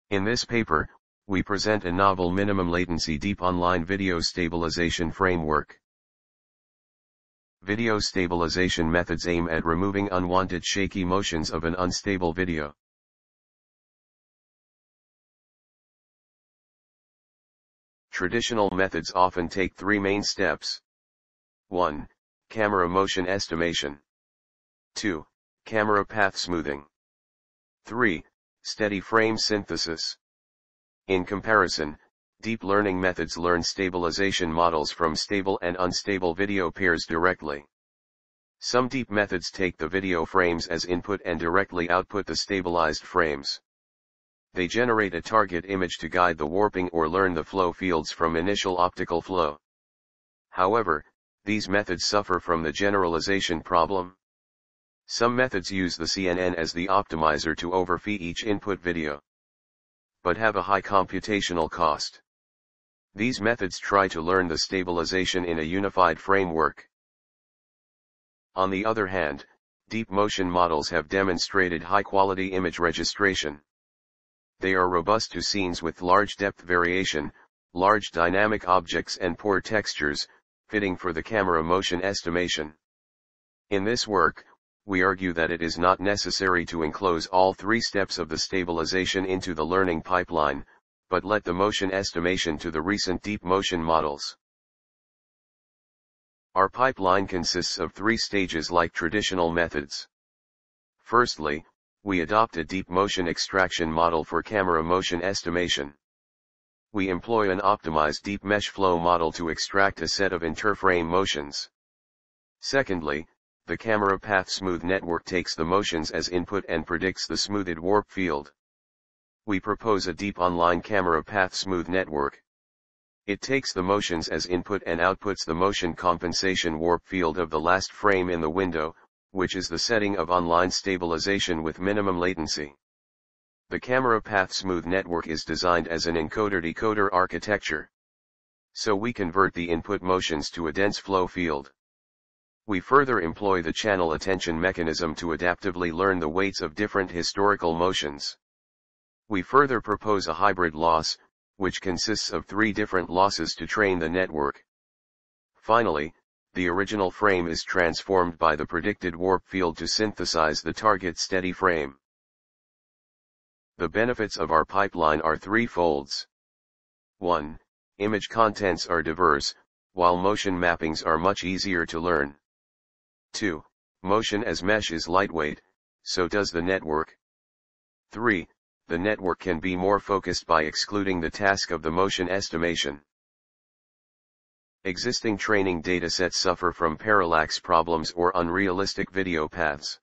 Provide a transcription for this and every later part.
In this paper, we present a novel minimum latency deep online video stabilization framework. Video stabilization methods aim at removing unwanted shaky motions of an unstable video. Traditional methods often take three main steps. 1. Camera motion estimation. 2. Camera path smoothing. 3. Steady frame synthesis. In comparison, deep learning methods learn stabilization models from stable and unstable video pairs directly. Some deep methods take the video frames as input and directly output the stabilized frames. They generate a target image to guide the warping or learn the flow fields from initial optical flow. However, these methods suffer from the generalization problem. Some methods use the CNN as the optimizer to overfeed each input video, but have a high computational cost. These methods try to learn the stabilization in a unified framework. On the other hand, deep motion models have demonstrated high-quality image registration. They are robust to scenes with large depth variation, large dynamic objects and poor textures, fitting for the camera motion estimation. In this work, we argue that it is not necessary to enclose all three steps of the stabilization into the learning pipeline, but let the motion estimation to the recent deep motion models. Our pipeline consists of three stages like traditional methods. Firstly, we adopt a deep motion extraction model for camera motion estimation. We employ an optimized deep mesh flow model to extract a set of interframe motions. Secondly, the camera path smooth network takes the motions as input and predicts the smoothed warp field. We propose a deep online camera path smooth network. It takes the motions as input and outputs the motion compensation warp field of the last frame in the window, which is the setting of online stabilization with minimum latency. The camera path smooth network is designed as an encoder-decoder architecture. So we convert the input motions to a dense flow field. We further employ the channel attention mechanism to adaptively learn the weights of different historical motions. We further propose a hybrid loss, which consists of three different losses to train the network. Finally, the original frame is transformed by the predicted warp field to synthesize the target steady frame. The benefits of our pipeline are threefolds. 1. Image contents are diverse, while motion mappings are much easier to learn. 2. Motion as mesh is lightweight, so does the network. 3. The network can be more focused by excluding the task of the motion estimation. Existing training datasets suffer from parallax problems or unrealistic video paths.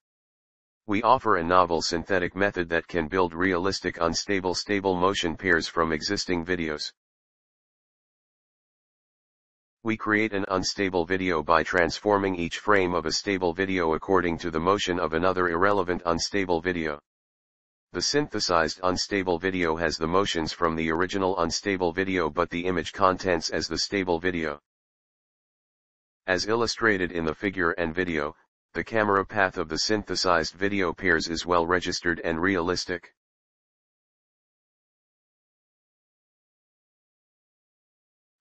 We offer a novel synthetic method that can build realistic unstable stable motion pairs from existing videos. We create an unstable video by transforming each frame of a stable video according to the motion of another irrelevant unstable video. The synthesized unstable video has the motions from the original unstable video but the image contents as the stable video. As illustrated in the figure and video, the camera path of the synthesized video pairs is well registered and realistic.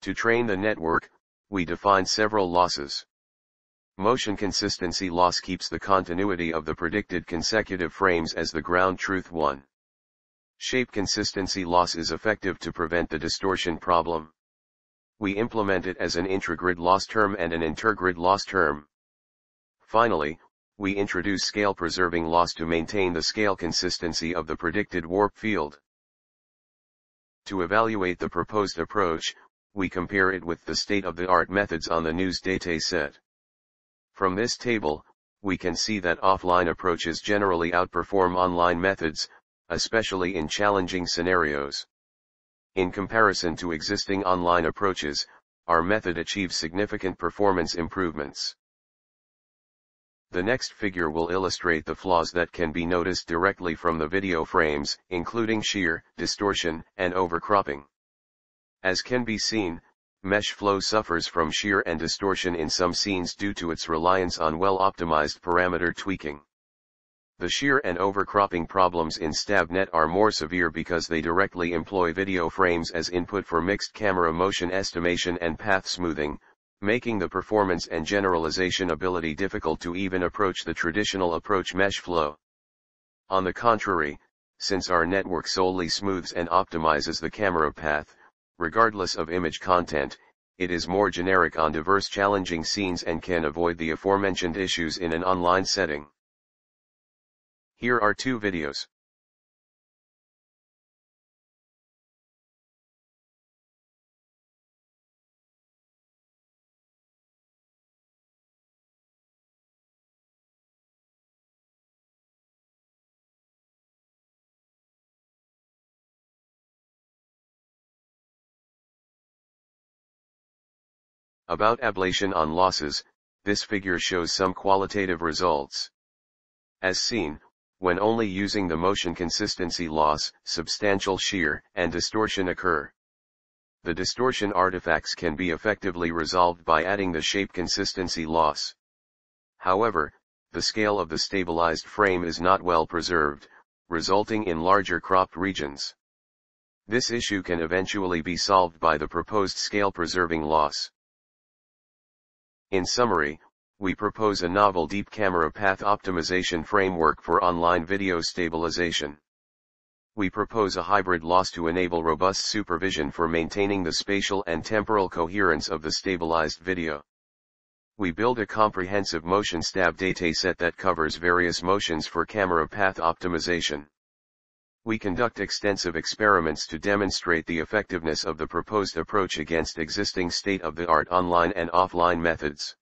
To train the network, we define several losses. Motion consistency loss keeps the continuity of the predicted consecutive frames as the ground truth one. Shape consistency loss is effective to prevent the distortion problem. We implement it as an intragrid loss term and an intergrid loss term. Finally, we introduce scale preserving loss to maintain the scale consistency of the predicted warp field. To evaluate the proposed approach, we compare it with the state-of-the-art methods on the news dataset. From this table, we can see that offline approaches generally outperform online methods, especially in challenging scenarios. In comparison to existing online approaches, our method achieves significant performance improvements. The next figure will illustrate the flaws that can be noticed directly from the video frames, including shear, distortion, and overcropping. As can be seen, mesh flow suffers from shear and distortion in some scenes due to its reliance on well-optimized parameter tweaking. The shear and overcropping problems in StabNet are more severe because they directly employ video frames as input for mixed camera motion estimation and path smoothing, making the performance and generalization ability difficult to even approach the traditional approach mesh flow. On the contrary, since our network solely smooths and optimizes the camera path, regardless of image content, it is more generic on diverse challenging scenes and can avoid the aforementioned issues in an online setting. Here are 2 videos. About ablation on losses, this figure shows some qualitative results. As seen, when only using the motion consistency loss, substantial shear and distortion occur. The distortion artifacts can be effectively resolved by adding the shape consistency loss. However, the scale of the stabilized frame is not well preserved, resulting in larger cropped regions. This issue can eventually be solved by the proposed scale preserving loss. In summary, we propose a novel deep camera path optimization framework for online video stabilization. We propose a hybrid loss to enable robust supervision for maintaining the spatial and temporal coherence of the stabilized video. We build a comprehensive motion stab dataset that covers various motions for camera path optimization. We conduct extensive experiments to demonstrate the effectiveness of the proposed approach against existing state-of-the-art online and offline methods.